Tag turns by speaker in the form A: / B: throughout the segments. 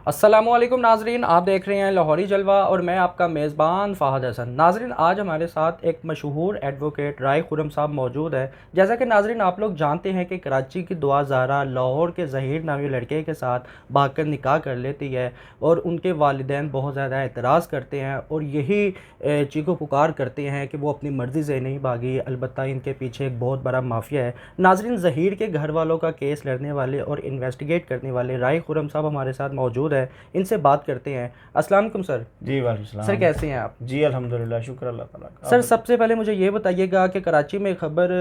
A: अस्सलामुअलैकुम नाजरीन, आप देख रहे हैं लाहौरी जलवा और मैं आपका मेज़बान फ़ाहद हसन। नाजरीन, आज हमारे साथ एक मशहूर एडवोकेट राय खुरम साहब मौजूद है। जैसा कि नाजरीन आप लोग जानते हैं कि कराची की दुआ ज़ारा लाहौर के ज़हीर नामी लड़के के साथ भागकर निकाह कर लेती है और उनके वालिदैन बहुत ज़्यादा एतराज़ करते हैं और यही चीखो पुकार करते हैं कि वो अपनी मर्ज़ी से नहीं भागी, अलबत्ता इनके पीछे एक बहुत बड़ा माफिया है। नाजरीन, ज़हीर के घर वालों का केस लड़ने वाले और इन्वेस्टिगेट करने वाले राय खुरम साहब हमारे साथ मौजूद है। इनसे बात करते हैं। अस्सलाम वालेकुम सर।
B: जी वालेकुम
A: सर
B: सलाम।
A: कैसे हैं आप?
B: जी अल्हम्दुलिल्लाह, शुक्र अल्लाह ताला का।
A: सर सबसे पहले मुझे ये बताइएगा कि कराची में खबर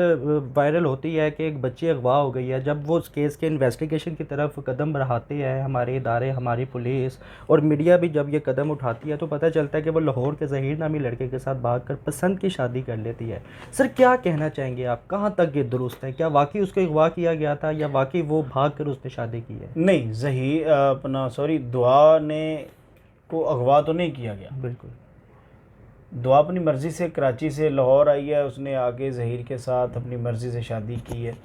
A: वायरल होती है कि एक बच्ची अगवा हो गई है। जब वो उस केस के इन्वेस्टिगेशन की तरफ कदम बढ़ाते हैं हमारे इदारे, हमारी पुलिस और मीडिया भी जब ये कदम उठाती है तो पता चलता है कि वो लाहौर के ज़हीर नामी लड़के के साथ भागकर पसंद की शादी कर लेती है। सर क्या कहना चाहेंगे आप, कहाँ तक ये दुरुस्त है? क्या वाकई उसको अगवा किया गया था या वाकई वो भाग कर उसने शादी की है?
B: नहीं, दुआ ने को अगवा तो नहीं किया गया।
A: बिल्कुल।
B: दुआ अपनी मर्ज़ी से कराची से लाहौर आई है, उसने आके ज़हीर के साथ अपनी मर्ज़ी से शादी की है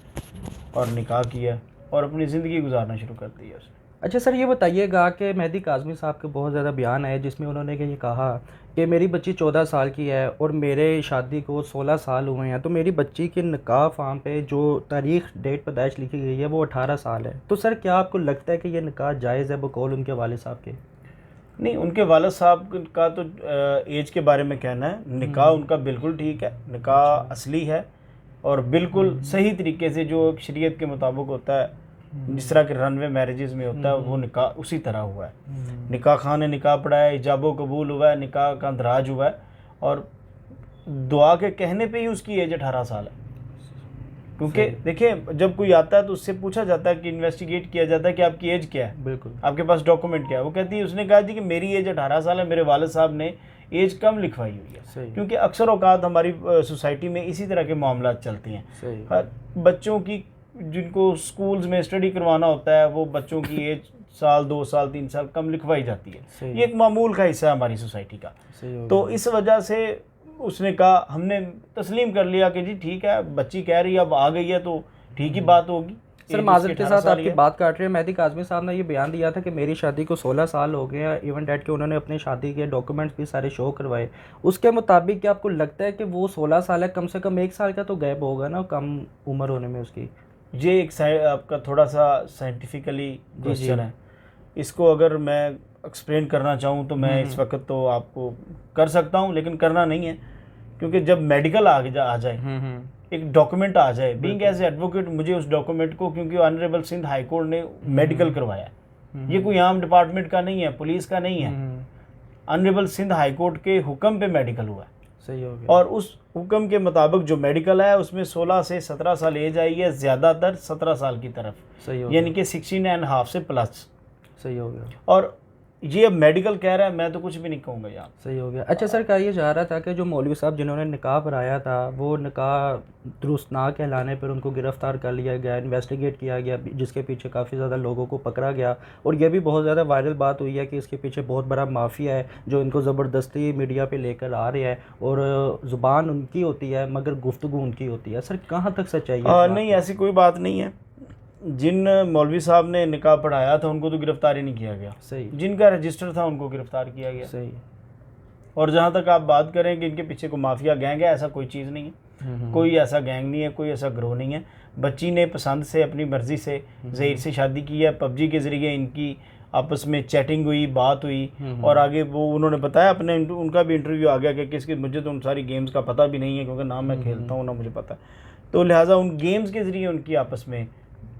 B: और निकाह किया और अपनी ज़िंदगी गुजारना शुरू कर दी है उसने।
A: अच्छा सर, ये बताइएगा कि मेहदी काज़मी साहब के बहुत ज़्यादा बयान आए जिसमें उन्होंने ये कहा कि मेरी बच्ची 14 साल की है और मेरे शादी को 16 साल हुए हैं, तो मेरी बच्ची के निकाह फार्म पे जो तारीख डेट पैदाइश लिखी गई है वो 18 साल है। तो सर क्या आपको लगता है कि ये निकाह जायज़ है बकौल उनके वालिद साहब के?
B: नहीं, उनके वालिद साहब का तो एज के बारे में कहना है, निकाह उनका बिल्कुल ठीक है, निकाह
A: अच्छा।
B: असली है और बिल्कुल सही तरीके से जो शरीयत के मुताबिक होता है, जिस तरह के रनवे मैरिजेस में होता है वो निकाह उसी तरह हुआ है। निकाह खान ने निकाह पढ़ा है, इजाबो कबूल हुआ है, निकाह का अंदराज हुआ है और दुआ के कहने पे ही उसकी एज 18 साल है। क्योंकि देखिए, जब कोई आता है तो उससे पूछा जाता है कि इन्वेस्टिगेट किया जाता है कि आपकी एज क्या है,
A: बिल्कुल।
B: आपके पास डॉक्यूमेंट क्या है। वो कहती है, उसने कहा थी कि मेरी एज 18 साल है, मेरे वालिद साहब ने एज कम लिखवाई हुई है। क्योंकि अक्सर औकात हमारी सोसाइटी में इसी तरह के मामला चलती हैं। बच्चों की जिनको स्कूल्स में स्टडी करवाना होता है वो बच्चों की एज साल 2 साल 3 साल कम लिखवाई जाती है। ये एक मामूल का हिस्सा है हमारी सोसाइटी का। तो इस वजह से उसने कहा, हमने तस्लीम कर लिया कि जी ठीक है, बच्ची कह रही है, अब आ गई है तो ठीक ही बात होगी।
A: सर माजरत के साथ आपकी बात काट रहे हैं, मेहदी काज़मी साहब ने ये बयान दिया था कि मेरी शादी को 16 साल हो गए हैं। इवन डैट के उन्होंने अपनी शादी के डॉक्यूमेंट्स भी सारे शो करवाए। उसके मुताबिक क्या आपको लगता है कि वो 16 साल है? कम से कम 1 साल का तो गैप होगा ना कम उम्र होने में उसकी।
B: ये एक आपका थोड़ा सा साइंटिफिकली क्वेश्चन है। इसको अगर मैं एक्सप्लेन करना चाहूँ तो मैं इस वक्त तो आपको कर सकता हूँ, लेकिन करना नहीं है। क्योंकि जब मेडिकल आ जाए, एक डॉक्यूमेंट आ जाए, बीइंग एज एडवोकेट मुझे उस डॉक्यूमेंट को, क्योंकि ऑनरेबल सिंध हाई कोर्ट ने मेडिकल करवाया है, ये कोई आम डिपार्टमेंट का नहीं है, पुलिस का नहीं है, ऑनरेबल सिंध हाई कोर्ट के हुक्म पे मेडिकल हुआ है।
A: सही हो गया।
B: और उस हुक्म के मुताबिक जो मेडिकल है उसमें 16 से 17 साल एज आई है, ज़्यादातर 17 साल की तरफ,
A: सही हो
B: यानी कि 16.5 से प्लस।
A: सही हो गया।
B: और ये अब मेडिकल कह रहा है, मैं तो कुछ भी नहीं कहूँगा यार।
A: सही हो गया। अच्छा सर, कहा ये जा रहा था कि जो मौलवी साहब जिन्होंने निकाह पढ़ाया था वो निकाह दुरुस्त ना कहलाने पर उनको गिरफ़्तार कर लिया गया, इन्वेस्टिगेट किया गया, जिसके पीछे काफ़ी ज़्यादा लोगों को पकड़ा गया और ये भी बहुत ज़्यादा वायरल बात हुई है कि इसके पीछे बहुत बड़ा माफिया है जो इनको ज़बरदस्ती मीडिया पे लेकर आ रहा है और ज़ुबान उनकी होती है मगर गुफ्तगू उनकी होती है। सर कहाँ तक सच्चाई है?
B: नहीं, ऐसी कोई बात नहीं है। जिन मौलवी साहब ने निकाह पढ़ाया था उनको तो गिरफ्तार ही नहीं किया गया।
A: सही।
B: जिनका रजिस्टर था उनको गिरफ्तार किया गया।
A: सही।
B: और जहाँ तक आप बात करें कि इनके पीछे कोई माफिया गैंग है, ऐसा कोई चीज़ नहीं है। कोई ऐसा गैंग नहीं है, कोई ऐसा ग्रोह नहीं है। बच्ची ने पसंद से, अपनी मर्ज़ी से ज़हीर से शादी की है। पबजी के ज़रिए इनकी आपस में चैटिंग हुई, बात हुई और आगे वो उन्होंने बताया अपने, उनका भी इंटरव्यू आ गया कि किसकी, मुझे तो उन सारी गेम्स का पता भी नहीं है क्योंकि ना मैं खेलता हूँ ना मुझे पता। तो लिहाजा उन गेम्स के ज़रिए उनकी आपस में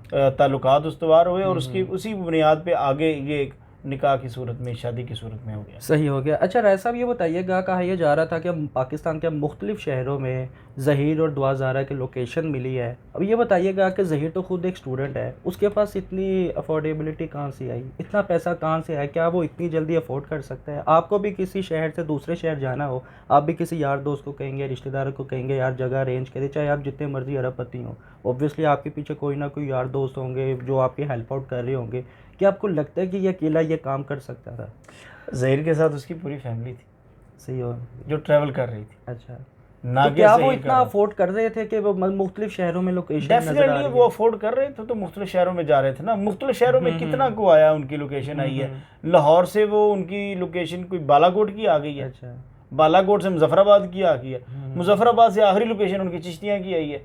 B: ताल्लुकात उस्तवार हुए और उसकी उसी बुनियाद पे आगे ये एक निकाह की सूरत में, शादी की सूरत में हो गया।
A: सही हो गया। अच्छा राय साहब, ये बताइएगा, कहा यह जा रहा था कि पाकिस्तान के मुख्तलिफ शहरों में ज़हीर और दुआ ज़ारा की लोकेशन मिली है। अब ये बताइएगा कि ज़हीर तो ख़ुद एक स्टूडेंट है, उसके पास इतनी अफोर्डेबिलिटी कहाँ से आई, इतना पैसा कहाँ से आया, क्या वो इतनी जल्दी अफोर्ड कर सकता है? आपको भी किसी शहर से दूसरे शहर जाना हो, आप भी किसी यार दोस्त को कहेंगे, रिश्तेदारों को कहेंगे यार जगह अरेंज करें, चाहे आप जितने मर्जी अरबपति हों, ऑब्वियसली आपके पीछे कोई ना कोई यार दोस्त होंगे जो आपकी हेल्प आउट कर रहे होंगे। क्या आपको लगता है कि ये अकेला ये काम कर सकता था?
B: ज़हीर के साथ उसकी पूरी फैमिली थी।
A: सही हो।
B: जो ट्रैवल कर रही थी।
A: अच्छा।
B: ना
A: तो
B: कि
A: क्या वो
B: ज़हीर
A: इतना
B: का।
A: अफोर्ड कर रहे थे कि वो मुख्तलिफ शहरों में लोकेशन नजर आ
B: डेफिनेटली
A: रही
B: वो
A: है?
B: अफोर्ड कर रहे थे तो मुख्तलिफ शहरों में जा रहे थे ना। मुख्तलिफ शहरों में कितना
A: हम्म।
B: को आया, उनकी लोकेशन आई है। लाहौर से वो उनकी लोकेशन कोई बालाकोट की आ गई है,
A: अच्छा।
B: बालाकोट से मुजफ्फराबाद की आ गई है, मुजफ्फराबाद से आखिरी लोकेशन उनकी चिश्तियाँ की आई है,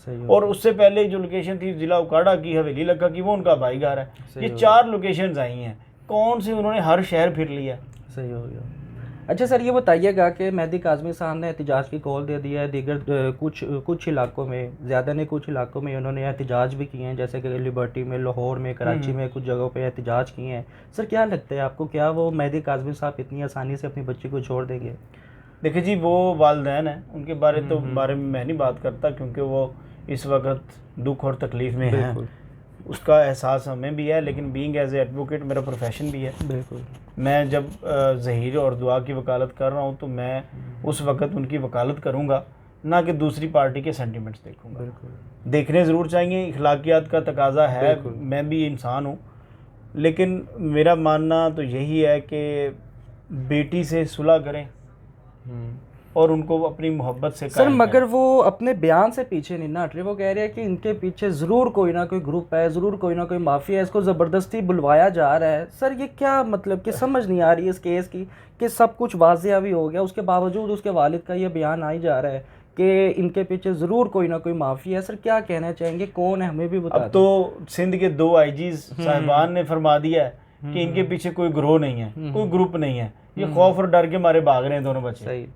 A: सही हो
B: और उससे पहले जो लोकेशन थी जिला उकाड़ा की, हवेली लक्का की, वो उनका भाई घर है।
A: सही
B: ये
A: हो
B: 4 लोकेशंस आई हैं। कौन सी उन्होंने हर शहर फिर लिया।
A: सही हो गया। अच्छा सर, ये बताइएगा कि मेहदी काज़मी साहब ने एहतिजाज की कॉल दे दिया है, दीगर कुछ इलाकों में, ज़्यादा नहीं कुछ इलाकों में उन्होंने एहतिजाज भी किए हैं, जैसे कि लिबर्टी में, लाहौर में, कराची में कुछ जगहों पे एहतिजाज किए हैं। सर क्या लगता है आपको, क्या वो मेहदी काज़मी साहब इतनी आसानी से अपनी बच्ची को छोड़ देंगे?
B: देखिए जी, वो वालिदैन हैं, उनके बारे में मैं नहीं बात करता, क्योंकि वो इस वक्त दुख और तकलीफ़ में हैं।
A: बिल्कुल
B: उसका एहसास हमें भी है, लेकिन बीइंग एज ए एडवोकेट मेरा प्रोफेशन भी है।
A: बिल्कुल।
B: मैं जब ज़हीर और दुआ की वकालत कर रहा हूँ तो मैं उस वक़्त उनकी वकालत करूँगा, ना कि दूसरी पार्टी के सेंटिमेंट्स देखूँगा।
A: बिल्कुल
B: देखने ज़रूर चाहिए, इखलाकियात का तकाज़ा है,
A: बिल्कुल।
B: मैं भी इंसान हूँ, लेकिन मेरा मानना तो यही है कि बेटी से सुलह करें और उनको अपनी मोहब्बत से
A: सर
B: कायम
A: मगर
B: करें।
A: वो अपने बयान से पीछे नहीं ना हट रहे। वो कह रहे हैं कि इनके पीछे ज़रूर कोई ना कोई ग्रुप है, ज़रूर कोई ना कोई माफिया है, इसको ज़बरदस्ती बुलवाया जा रहा है। सर ये क्या मतलब कि समझ नहीं आ रही है इस केस की, कि सब कुछ वाजिया भी हो गया, उसके बावजूद उसके वालिद का ये बयान आ ही जा रहा है कि इनके पीछे ज़रूर कोई ना कोई माफिया है। सर क्या कहना चाहेंगे, कौन है, हमें भी बता
B: अब
A: दें।
B: तो सिंध के 2 आईजीज साहिबान ने फरमा दिया है कि इनके पीछे कोई ग्रोह नहीं है, कोई ग्रुप नहीं है, ये खौफ और डर के मारे भाग रहे हैं दोनों बच्चे।
A: सही।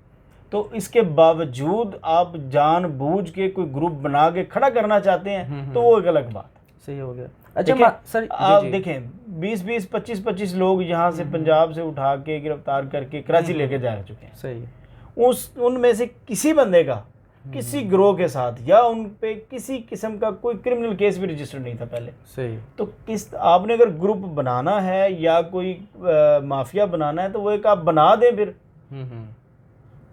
B: तो इसके बावजूद आप जानबूझ के कोई ग्रुप बना के खड़ा करना चाहते हैं, तो वो एक अलग बात है।
A: सही हो गया। अच्छा
B: देखिए,
A: सर
B: आप
A: जी।
B: देखें 20-20, 25-25 लोग यहाँ से पंजाब से उठा के गिरफ्तार करके कराची लेके जा चुके हैं।
A: सही।
B: उनमें से किसी बंदे का किसी ग्रोह के साथ या उन पे किसी किस्म का कोई क्रिमिनल केस भी रजिस्टर्ड नहीं था पहले।
A: सही।
B: तो किस आपने अगर ग्रुप बनाना है या कोई माफिया बनाना है तो वो एक आप बना दें,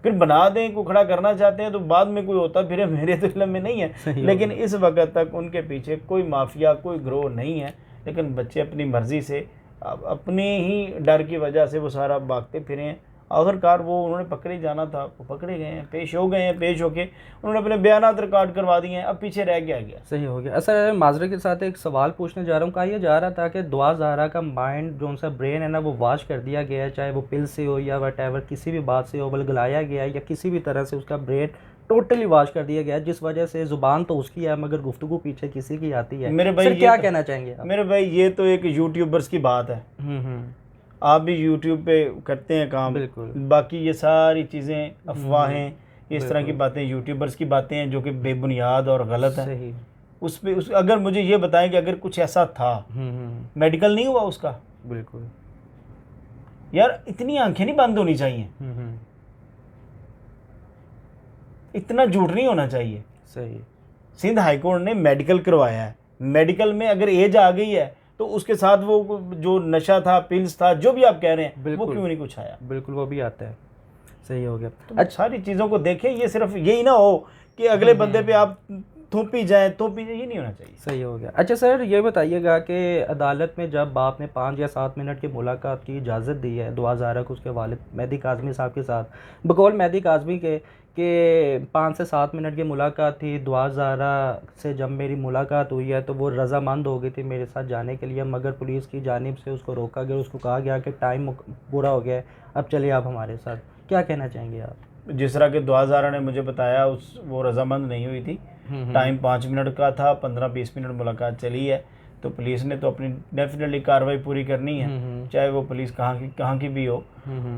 B: फिर बना दें। को खड़ा करना चाहते हैं तो बाद में कोई होता फिर मेरे तो इल्म में नहीं है, लेकिन इस वक्त तक उनके पीछे कोई माफिया, कोई ग्रोह नहीं है। लेकिन बच्चे अपनी मर्जी से, अपने ही डर की वजह से वो सारा भागते फिरे हैं। आखिरकार वो उन्होंने पकड़े जाना था, वो पकड़े गए हैं, पेश हो गए हैं, पेश होके उन्होंने अपने बयानात रिकॉर्ड करवा दिए हैं। अब पीछे रह गया।
A: सही हो गया। सर माजरे के साथ एक सवाल पूछने जा रहा हूँ। कहा यह जा रहा था कि दुआ ज़हरा का माइंड, जो उनका ब्रेन है ना, वो वॉश कर दिया गया है, चाहे वो पिल से हो या वट किसी भी बात से हो, बलगलाया गया है या किसी भी तरह से उसका ब्रेन टोटली वॉश कर दिया गया है, जिस वजह से ज़ुबान तो उसकी है मगर गुफ्तगू पीछे किसी की आती है।
B: मेरे भाई
A: सर क्या कहना चाहेंगे आप?
B: मेरे भाई ये तो एक यूट्यूबर्स की बात है। आप भी यूट्यूब पे करते हैं काम,
A: बिल्कुल।
B: बाकी ये सारी चीज़ें अफवाहें, इस तरह की बातें यूट्यूबर्स की बातें हैं जो कि बेबुनियाद और गलत है।
A: सही।
B: अगर मुझे ये बताएं कि अगर कुछ ऐसा था, मेडिकल नहीं हुआ उसका,
A: बिल्कुल
B: यार इतनी आंखें नहीं बंद होनी चाहिए, इतना झूठ नहीं होना चाहिए।
A: सही।
B: सिंध हाई कोर्ट ने मेडिकल करवाया है, मेडिकल में अगर एज आ गई है तो उसके साथ वो जो नशा था, पिल्स था, जो भी आप कह रहे हैं, वो क्यों नहीं कुछ आया?
A: बिल्कुल वो भी आता है। सही हो गया।
B: तो सारी चीज़ों को देखें, ये सिर्फ यही ना हो कि अगले बंदे पे आप थोपी जाए, ये नहीं होना चाहिए।
A: सही हो गया। अच्छा सर ये बताइएगा कि अदालत में जब बाप ने 5 या 7 मिनट की मुलाकात की इजाज़त दी है दुआ ज़हरा को उसके वालिद मेहदी काज़मी साहब के साथ, बकौल मेहदी काज़मी के 5 से 7 मिनट की मुलाकात थी, दुआ ज़हरा से जब मेरी मुलाकात हुई है तो वो रज़ामंद हो गई थी मेरे साथ जाने के लिए, मगर पुलिस की जानिब से उसको रोका गया, उसको कहा गया कि टाइम पूरा हो गया है, अब चलिए आप हमारे साथ। क्या कहना चाहेंगे आप?
B: जिस तरह के दुआ ज़हरा ने मुझे बताया, वो रज़ामंद नहीं हुई थी। टाइम 5 मिनट का था, 15-20 मिनट मुलाकात चली है, तो पुलिस ने तो अपनी डेफिनेटली कार्रवाई पूरी करनी है, चाहे वो पुलिस कहाँ की भी हो।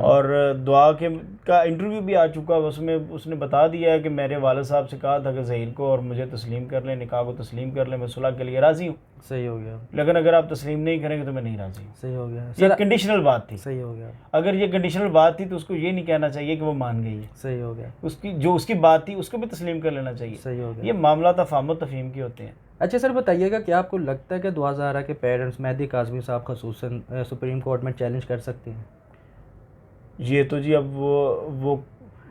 B: और दुआ का इंटरव्यू भी आ चुका है, उसमें उसने बता दिया है कि मेरे वालिद साहब से कहा था कि ज़हीर को और मुझे तस्लीम कर लें, निकाह को तस्लीम कर लें, मैं सुलह के लिए राज़ी हूँ।
A: सही हो गया।
B: लेकिन अगर आप तस्लीम नहीं करेंगे तो मैं नहीं राज़ी हूँ।
A: सही हो गया।
B: ये कंडीशनल बात थी।
A: सही हो गया।
B: अगर ये कंडीशनल बात थी तो उसको ये नहीं कहना चाहिए कि वो मान गई है।
A: सही हो गया।
B: उसकी बात थी उसको भी तस्लीम कर लेना चाहिए।
A: सही हो गया।
B: ये मामला तफाहम तफहीम के होते हैं।
A: अच्छा सर बताइएगा, क्या आपको लगता है कि दुआ ज़हरा के पेरेंट्स मेहदी काज़मी साहब ख़ुसूसन सुप्रीम कोर्ट में चैलेंज कर सकते हैं?
B: ये तो जी अब वो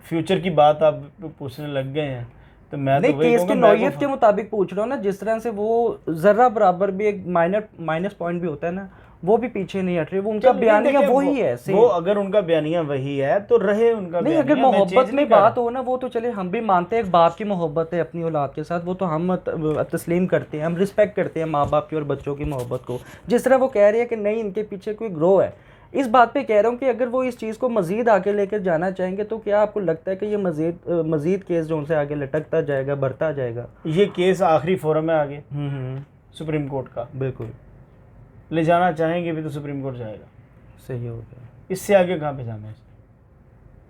B: फ्यूचर की बात आप पूछने लग गए हैं, तो मैं
A: नहीं,
B: तो
A: केस की नौयत के मुताबिक पूछ रहा हूँ ना, जिस तरह से वो ज़रा बराबर भी एक माइनस पॉइंट भी होता है ना, वो भी पीछे नहीं हट रहे, वो उनका
B: चलो,
A: बयानिया
B: देखिए,
A: वही है
B: वो अगर उनका बयानिया वही है तो रहे उनका
A: नहीं, अगर
B: बयानिया, मैं
A: मोहब्बत
B: चेंज
A: में
B: नहीं कर
A: बात हो ना, वो तो चले हम भी मानते हैं एक बाप की मोहब्बत है अपनी औलाद के साथ, वो तो हम तस्लीम करते हैं, हम रिस्पेक्ट करते हैं माँ बाप की और बच्चों की मोहब्बत को। जिस तरह वो कह रही है कि नहीं इनके पीछे कोई ग्रो है, इस बात पे कह रहा हूँ कि अगर वो इस चीज़ को मज़ीद आगे लेकर जाना चाहेंगे तो क्या आपको लगता है कि ये मज़ीद केस जो उनसे आगे लटकता जाएगा, बढ़ता जाएगा?
B: ये केस आखिरी फोरम में आगे
A: हम्म,
B: सुप्रीम कोर्ट का
A: बिल्कुल
B: ले जाना चाहेंगे भी तो सुप्रीम कोर्ट जाएगा,
A: सही हो गया,
B: इससे आगे कहाँ पे जाना है?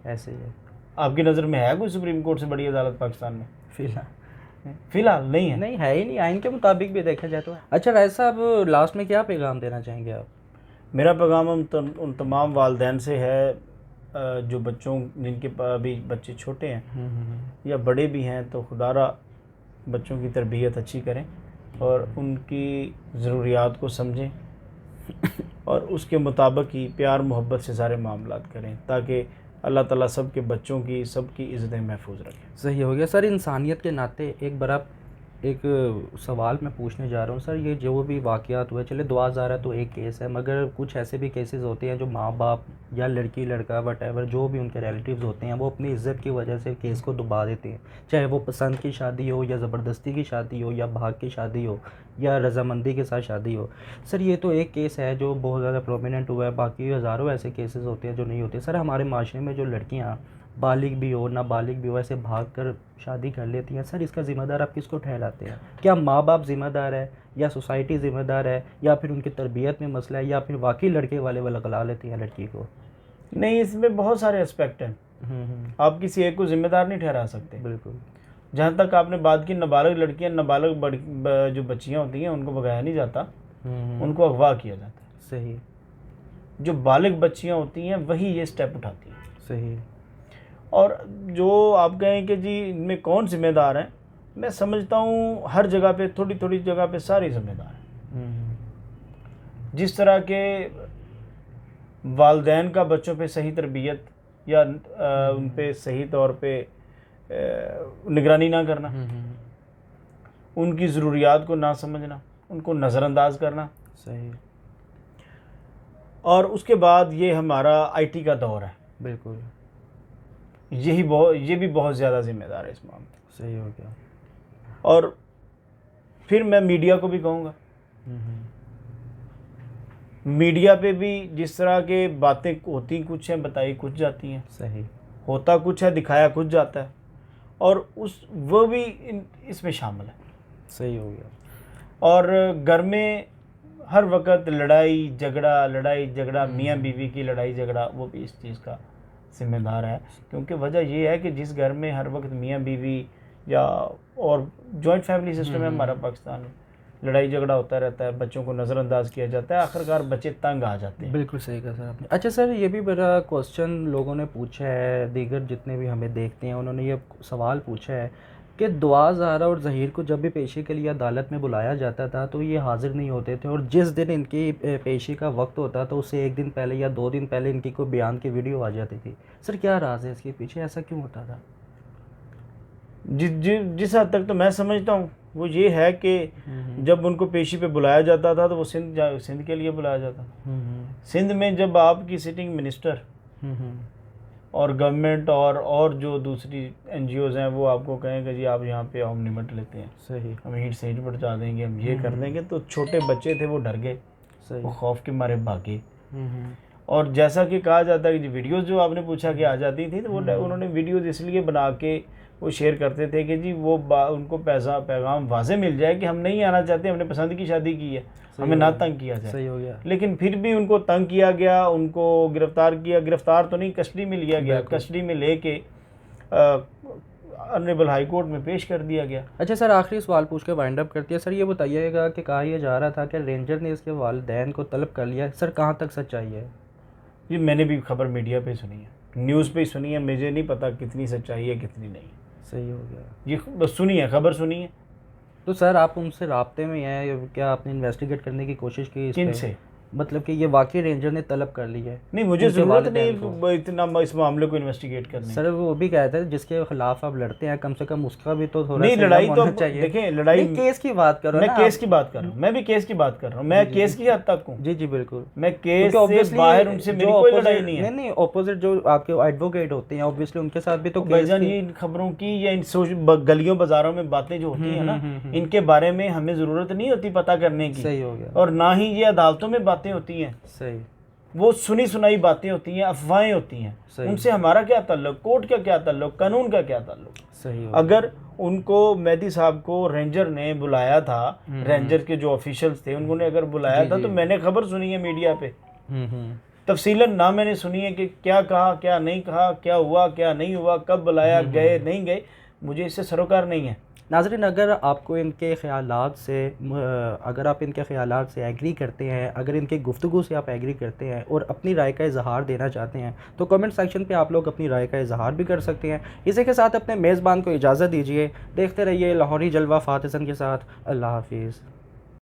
A: ऐसे ही है
B: आपकी नज़र में है कोई सुप्रीम कोर्ट से बड़ी अदालत पाकिस्तान में?
A: फिलहाल
B: फिलहाल नहीं है।
A: नहीं है ही नहीं, आइन के मुताबिक भी देखा जाए तो। अच्छा राय साहब, लास्ट में क्या पैगाम देना चाहेंगे आप?
B: मेरा पैगाम उन तमाम वालदैन से है जो बच्चों जिनके अभी बच्चे छोटे हैं या बड़े भी हैं, तो खुदारा बच्चों की तरबियत अच्छी करें और उनकी ज़रूरियात को समझें और उसके मुताबिक ही प्यार मोहब्बत से सारे मामलात करें, ताकि अल्लाह ताला सब के बच्चों की सबकी इज़्ज़तें महफूज रखें।
A: सही हो गया सर। इंसानियत के नाते एक बड़ा एक सवाल मैं पूछने जा रहा हूँ सर, ये जो भी वाक़यात हुए, चले 2000 तो एक केस है, मगर कुछ ऐसे भी केसेस होते हैं जो माँ बाप या लड़की लड़का वटेवर जो भी उनके रिलेटिव्स होते हैं वो अपनी इज़्ज़त की वजह से केस को दबा देते हैं, चाहे वो पसंद की शादी हो या ज़बरदस्ती की शादी हो या भाग की शादी हो या रजामंदी के साथ शादी हो। सर ये तो एक केस है जो बहुत ज़्यादा प्रोमिनेंट हुआ है, बाकी हज़ारों ऐसे केसेस होते हैं जो नहीं होते। सर हमारे माशरे में जो लड़कियाँ बालिग भी हो नाबालिग भी हो ऐसे भाग कर शादी कर लेती हैं, सर इसका ज़िम्मेदार आप किसको ठहराते हैं? क्या माँ बाप ज़िम्मेदार है या सोसाइटी ज़िम्मेदार है या फिर उनकी तरबियत में मसला है या फिर वाकई लड़के वाले वो लगला लेती हैं लड़की को?
B: नहीं, इसमें बहुत सारे एस्पेक्ट हैं, आप किसी एक को ज़िम्मेदार नहीं ठहरा सकते।
A: बिल्कुल।
B: जहाँ तक आपने बात की नाबालिग लड़कियाँ, नाबालिग जो बच्चियाँ होती हैं उनको भगाया नहीं जाता, उनको अगवा किया जाता है।
A: सही।
B: जो बालिग बच्चियाँ होती हैं वही ये स्टेप उठाती हैं।
A: सही।
B: और जो आप कहें कि जी इनमें कौन ज़िम्मेदार है, मैं समझता हूँ हर जगह पे थोड़ी थोड़ी जगह पे सारे ज़िम्मेदार हैं। जिस तरह के वालदैन का बच्चों पे सही तरबियत या उन पे सही तौर पे निगरानी ना करना, उनकी ज़रूरियात को ना समझना, उनको नज़रअंदाज करना।
A: सही।
B: और उसके बाद ये हमारा आईटी का दौर है।
A: बिल्कुल।
B: ये भी बहुत ज़्यादा ज़िम्मेदार है इस मामले में।
A: सही हो गया।
B: और फिर मैं मीडिया को भी कहूँगा, मीडिया पे भी जिस तरह के बातें होती कुछ हैं, बताई कुछ जाती हैं।
A: सही।
B: होता कुछ है, दिखाया कुछ जाता है, और वो भी इसमें शामिल है।
A: सही हो गया।
B: और घर में हर वक्त लड़ाई झगड़ा मियाँ बीवी की लड़ाई झगड़ा, वो भी इस चीज़ का जिम्मेदार है। क्योंकि वजह ये है कि जिस घर में हर वक्त मियाँ बीवी या और जॉइंट फैमिली सिस्टम है हमारा पाकिस्तान में, लड़ाई झगड़ा होता रहता है, बच्चों को नज़रअंदाज किया जाता है, आखिरकार बच्चे तंग आ जाते हैं।
A: बिल्कुल सही कहा सर आपने। अच्छा सर, ये भी बड़ा क्वेश्चन लोगों ने पूछा है, दीगर जितने भी हमें देखते हैं उन्होंने ये सवाल पूछा है कि दुआ ज़हरा और ज़हीर को जब भी पेशी के लिए अदालत में बुलाया जाता था तो ये हाज़िर नहीं होते थे, और जिस दिन इनकी पेशी का वक्त होता था उससे एक दिन पहले या 2 दिन पहले इनकी कोई बयान की वीडियो आ जाती थी। सर क्या राज है इसके पीछे, ऐसा क्यों होता था?
B: जिस हद तक तो मैं समझता हूँ वो ये है कि जब उनको पेशी पे बुलाया जाता था तो वो सिंध के लिए बुलाया जाता था। सिंध में जब आपकी सिटिंग मिनिस्टर और गवर्नमेंट और जो दूसरी एनजीओज़ हैं वो आपको कहेंगे जी आप यहाँ पे हम निमट लेते हैं,
A: सही,
B: हम हीट से हीट पहुँचा देंगे, हम ये कर देंगे, तो छोटे बच्चे थे वो डर गए, वो खौफ के मारे भागे। और जैसा कि कहा जाता है कि वीडियोस जो आपने पूछा कि आ जाती थी, तो वो उन्होंने वीडियोस इसलिए बना के वो शेयर करते थे कि जी वो उनको पैगाम वाज़े मिल जाए कि हम नहीं आना चाहते, हमने पसंद की शादी की है, हमें ना तंग किया जाए।
A: सही हो गया।
B: लेकिन फिर भी उनको तंग किया गया, उनको गिरफ्तार तो नहीं, कस्टडी में लिया गया, कस्टडी में लेके ऑनरेबल हाई कोर्ट में पेश कर दिया गया।
A: अच्छा सर, आखिरी सवाल पूछ के वाइंड अप करती है सर, ये बताइएगा कि कहा यह जा रहा था कि रेंजर ने इसके वालिदैन को तलब कर लिया, सर कहाँ तक सच्चाई है?
B: ये मैंने भी खबर मीडिया पे सुनी है, न्यूज़ पे सुनी है, मुझे नहीं पता कितनी सच्चाई है कितनी नहीं।
A: सही हो गया।
B: ये बस सुनी है, खबर सुनी है।
A: तो सर आप उनसे राब्ते में हैं, क्या आपने इन्वेस्टिगेट करने की कोशिश की?
B: किन से?
A: मतलब कि ये वाकई रेंजर ने तलब कर ली है?
B: नहीं, मुझे
A: उनके
B: ज़रूरत
A: वालिदैन को?
B: नहीं इतना इस मामले को इन्वेस्टिगेट करने की।
A: सर वो भी कहते हैं जिसके खिलाफ आप लड़ते हैं कम से कम उसका भी तो थोड़ा
B: नहीं,
A: सा
B: लड़ाई
A: इल्ज़ाम
B: तो
A: होना
B: अब
A: चाहिए।
B: देखें, लड़ाई
A: नहीं, केस की बात करो
B: मैं
A: ना
B: केस
A: आप।
B: की बात कर रहा हूँ, मैं भी केस की बात कर रहा हूँ, मैं
A: जी,
B: केस
A: जी।
B: की हद तक हूँ,
A: जी, जी, बिल्कुल।
B: मैं केस
A: क्योंकि
B: से
A: ऑब्वियसली
B: बाहर उनसे मेरी
A: जो
B: कोई
A: ऑपोजिट
B: लड़ाई नहीं है।
A: नहीं ऑपोजिट जो आपके एडवोकेट होते हैं ऑब्वियसली उनके साथ भी तो केस
B: भाईजान,
A: की।
B: ये इन खबरों की या इन गलियों बाजारों में बातें जो होती हैं ना, इनके बारे में हमें ज़रूरत नहीं होती पता करने की,
A: सही हो गया।
B: और ना ही ये अदालतों में बातें होती हैं,
A: सही।
B: वो सुनी सुनाई बातें होती हैं, अफवाहें होती हैं,
A: सही।
B: उनसे हमारा क्या ताल्लुक, कोर्ट का क्या ताल्लुक, कानून का क्या ताल्लुक।
A: सही हो
B: अगर उनको मेहदी साहब को रेंजर ने बुलाया था, रेंजर के जो ऑफिशियल्स थे उन्होंने अगर बुलाया
A: जी,
B: था,
A: जी।
B: तो मैंने खबर सुनी है मीडिया पे,
A: हम्म।
B: तफसीलन ना मैंने सुनी है कि क्या कहा, क्या नहीं कहा, क्या हुआ, क्या नहीं हुआ, कब बुलाया, गए नहीं गए, मुझे इससे सरोकार नहीं है।
A: नाज़रीन, अगर आपको इनके ख़यालात से अगर आप इनके ख़यालात से एग्री करते हैं, अगर इनके गुफ्तगू से आप एग्री करते हैं और अपनी राय का इज़हार देना चाहते हैं तो कमेंट सेक्शन पे आप लोग अपनी राय का इज़हार भी कर सकते हैं। इसी के साथ अपने मेज़बान को इजाज़त दीजिए। देखते रहिए लाहौरी जलवा फ़ात हसन के साथ। अल्लाह हाफ़िज़।